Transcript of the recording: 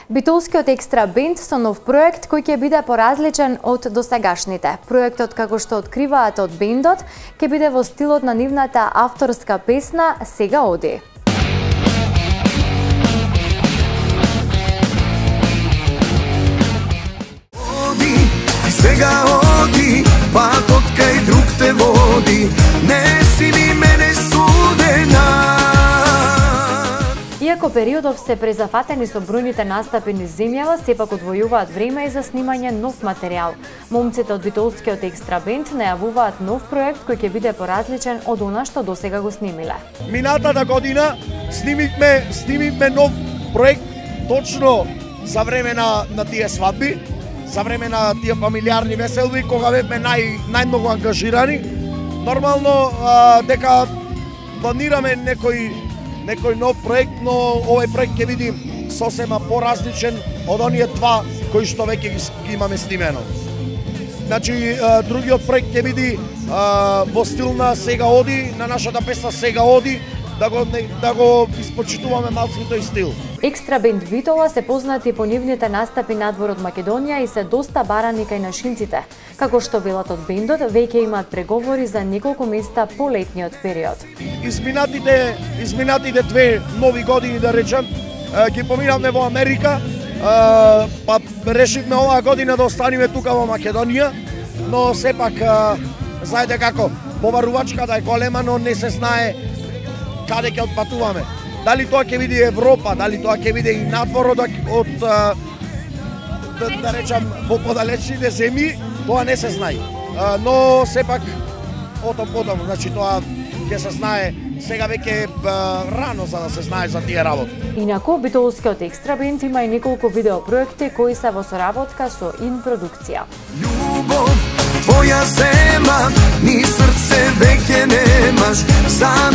Битолскиот екстра бенд со нов проект кој ќе биде поразличен од досегашните. Проектот, како што откриваат од бендот, ќе биде во стилот на нивната авторска песна "Сега оди". Сега оди, патот кај друг те води, не си ми мене судена. Иако периодов се презафатени со бројните настапи низ земјава, сепак одвојуваат време и за снимање нов материјал. Момците од Битолскиот екстра бенд најавуваат нов проект кој ќе биде поразличен од она што досега го снимиле. Минатата година снимивме нов проект точно за време на тие свадби, за време на тие фамилиарни веселби, кога бевме најмногу ангажирани. Нормално дека планираме некој нов проект, но овој проект ќе биде сосема поразличен од оние два кои што веќе ги имаме снимено. Значи, другиот проект ќе биде во стил на "Сега оди", на нашата песна "Сега оди", да го испочитуваме малку тој стил. Екстра бенд Битола се познати по нивните настапи надвор од Македонија и се доста барани кај нашинците. Како што велат од бендот, веќе имаат преговори за неколку места по летниот период. Изминатите две нови години, да речем, ги поминавме во Америка, па решивме оваа година да останеме тука во Македонија, но сепак, знаете како, поварувачката е голема, но не се знае каде ќе отпатуваме. Дали тоа ќе биде Европа, дали тоа ќе биде и надвор од да речам, во подалечните земји, тоа не се знае. Но сепак, потом, значи тоа ќе се знае, сега веќе рано за да се знае за тие работи. Инаку, Битолскиот екстра бенд има и неколку видеопроекти кои се во соработка со Ин продукција. Љубов твоја зема, ни срце веќе немаш, за